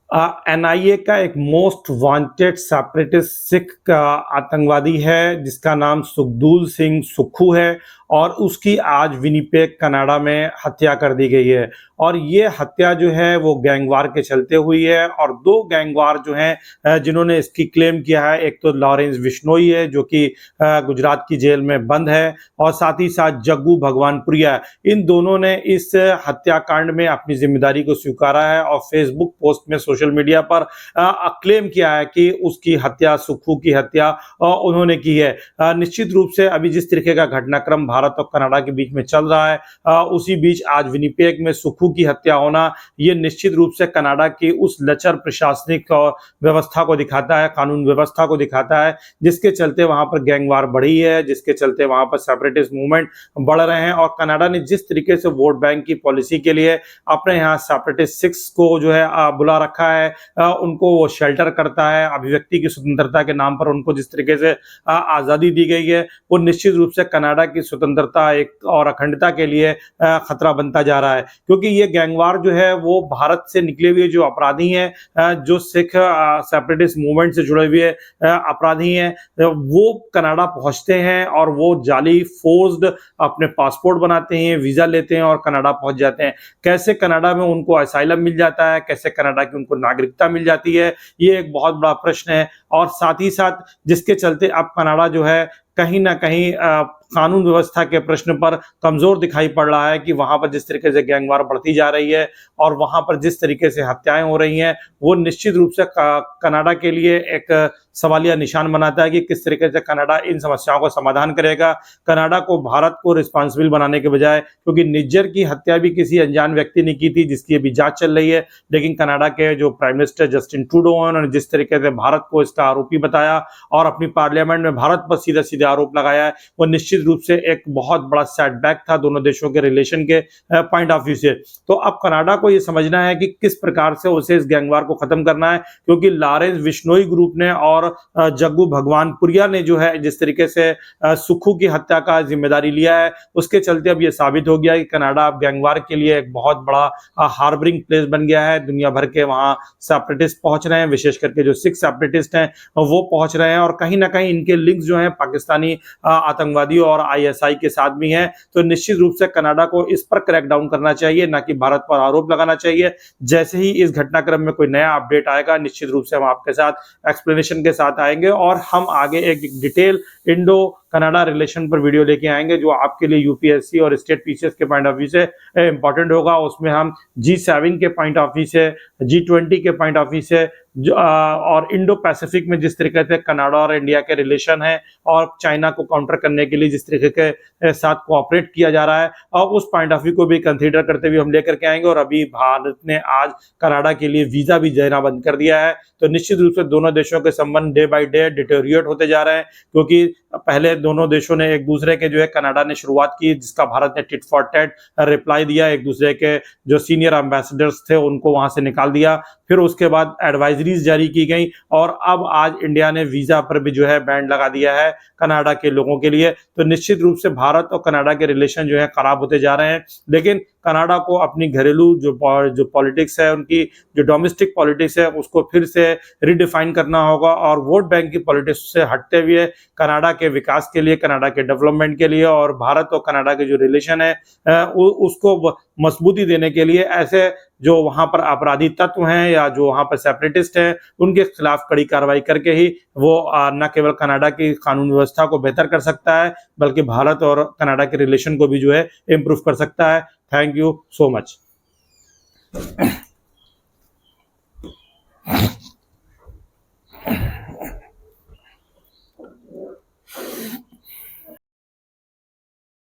NIA का एक most wanted separatist Sikh का आतंकवादी है जिसका नाम सुखदूल सिंह सुक्खू है और उसकी आज विनिपेग कनाडा में हत्या कर दी गई है। और ये हत्या जो है वो गैंगवार के चलते हुई है और दो गैंगवार जो हैं जिन्होंने इसकी क्लेम किया है, एक तो लॉरेंस बिश्नोई है जो कि गुजरात की जेल में बंद है और साथ ही साथ जग्गू भगवानपुरिया। इन दोनों ने इस हत्याकांड में अपनी जिम्मेदारी को स्वीकारा है और फेसबुक पोस्ट में सोशल मीडिया पर क्लेम किया है कि उसकी हत्या, सुक्खू की हत्या उन्होंने की है। निश्चित रूप से अभी जिस तरीके का घटनाक्रम भारत और कनाडा के बीच में चल रहा है, उसी बीच आज विनिपेग में सुक्खू की हत्या होना, ये निश्चित रूप से कनाडा की उस लचर प्रशासनिक व्यवस्था को दिखाता है, कानून व्यवस्था को दिखाता है, जिसके चलते वहां पर गैंगवार बढ़ी है, जिसके चलते वहां पर सेपरेटिस्ट मूवमेंट बढ़ रहे हैं। और कनाडा ने जिस तरीके से वोट बैंक की पॉलिसी के लिए अपने यहाँ सेपरेटिस्ट सिख्स को जो है बुला रखा है, उनको वो शेल्टर करता है, अभिव्यक्ति की स्वतंत्रता के नाम पर उनको जिस तरीके से आज़ादी दी गई है, वो निश्चित रूप से कनाडा की स्वतंत्रता एक और अखंडता के लिए खतरा बनता जा रहा है। क्योंकि ये गैंगवार जो है वो भारत से निकले हुए जो अपराधी हैं, जो सिख सेपरेटिस्ट मूवमेंट से जुड़े हुए अपराधी हैं, वो कनाडा पहुंचते हैं और वो जाली फोर्स्ड अपने पासपोर्ट बनाते हैं, वीजा लेते हैं और कनाडा पहुंच जाते हैं। कैसे कनाडा में उनको असाइलम मिल जाता है, कैसे कनाडा की उनको नागरिकता मिल जाती है, ये एक बहुत बड़ा प्रश्न है। और साथ ही साथ जिसके चलते अब कनाडा जो है कहीं ना कहीं कानून व्यवस्था के प्रश्न पर कमजोर दिखाई पड़ रहा है कि वहां पर जिस तरीके से गैंगवार बढ़ती जा रही है और वहां पर जिस तरीके से हत्याएं हो रही हैं, वो निश्चित रूप से कनाडा के लिए एक सवालिया निशान बनाता है कि किस तरीके से कनाडा इन समस्याओं का समाधान करेगा। कनाडा को भारत को रिस्पॉन्सिबल बनाने के बजाय, क्योंकि निज्जर की हत्या भी किसी अनजान व्यक्ति ने की थी जिसकी अभी जांच चल रही है, लेकिन कनाडा के जो प्राइम मिनिस्टर जस्टिन ट्रूडो हैं, उन्होंने जिस तरीके से भारत को इसका आरोपी बताया और अपनी पार्लियामेंट में भारत पर सीधा सीधा आरोप लगाया है, वो निश्चित रूप से एक बहुत बड़ा सेटबैक था दोनों देशों के रिलेशन के पॉइंट ऑफ व्यू से। तो अब कनाडा को यह समझना है कि किस प्रकार से उसे इस गैंगवार को खत्म करना है, क्योंकि लॉरेंस बिश्नोई ग्रुप ने और जग्गू भगवानपुरिया ने जो है जिस तरीके से सुक्खू की हत्या का जिम्मेदारी लिया है, उसके चलते अब यह साबित हो गया कि कनाडा अब गैंगवार के लिए एक बहुत बड़ा हार्बरिंग प्लेस बन गया है। दुनिया भर के वहां सेपरेटिस्ट पहुंच रहे हैं, विशेष करके जो सिख सेपरेटिस्ट हैं वो पहुंच रहे हैं और कहीं ना कहीं इनके लिंक्स जो हैं पाकिस्तानी आतंकवादियों और आईएसआई के साथ भी हैं। तो निश्चित रूप से कनाडा को इस पर क्रैकडाउन करना चाहिए, ना कि भारत पर आरोप लगाना चाहिए। जैसे ही इस घटनाक्रम में कोई नया अपडेट आएगा, निश्चित रूप से हम आपके साथ एक्सप्लेनेशन के साथ आएंगे और हम आगे एक डिटेल इंडो कनाडा रिलेशन पर वीडियो लेके आएंगे जो आपके लिए यूपीएससी और स्टेट पीसीएस के पॉइंट ऑफ व्यू से इंपॉर्टेंट होगा। उसमें हम G7 के पॉइंट ऑफ व्यू से, G20 के पॉइंट ऑफ व्यू से और इंडो पैसिफिक में जिस तरीके से कनाडा और इंडिया के रिलेशन है और चाइना को काउंटर करने के लिए जिस तरीके के साथ कोऑपरेट किया जा रहा है, और उस पॉइंट ऑफ व्यू को भी कंसीडर करते हुए हम लेकर के आएंगे। और अभी भारत ने आज कनाडा के लिए वीजा भी देना बंद कर दिया है, तो निश्चित रूप से दोनों देशों के संबंध डे बाय डे डिटेरियोरेट होते जा रहे हैं, क्योंकि पहले दोनों देशों ने एक दूसरे के जो है, कनाडा ने शुरुआत की जिसका भारत ने टिट फॉर टैट रिप्लाई दिया, एक दूसरे के जो सीनियर एम्बेसडर्स थे उनको वहां से निकाल दिया, फिर उसके बाद एडवाइजरीज जारी की गई और अब आज इंडिया ने वीजा पर भी जो है बैंड लगा दिया है कनाडा के लोगों के लिए। तो निश्चित रूप से भारत और कनाडा के रिलेशन जो है खराब होते जा रहे हैं, लेकिन कनाडा को अपनी घरेलू जो पॉलिटिक्स है, उनकी जो डोमेस्टिक पॉलिटिक्स है, उसको फिर से रिडिफाइन करना होगा और वोट बैंक की पॉलिटिक्स से हटते हुए कनाडा के विकास के लिए, कनाडा के डेवलपमेंट के लिए और भारत और कनाडा के जो रिलेशन है उसको मजबूती देने के लिए ऐसे जो वहां पर अपराधी तत्व हैं या जो वहां पर सेपरेटिस्ट हैं, उनके खिलाफ कड़ी कार्रवाई करके ही वो न केवल कनाडा की कानून व्यवस्था को बेहतर कर सकता है, बल्कि भारत और कनाडा के रिलेशन को भी जो है इम्प्रूव कर सकता है। Thank you so much.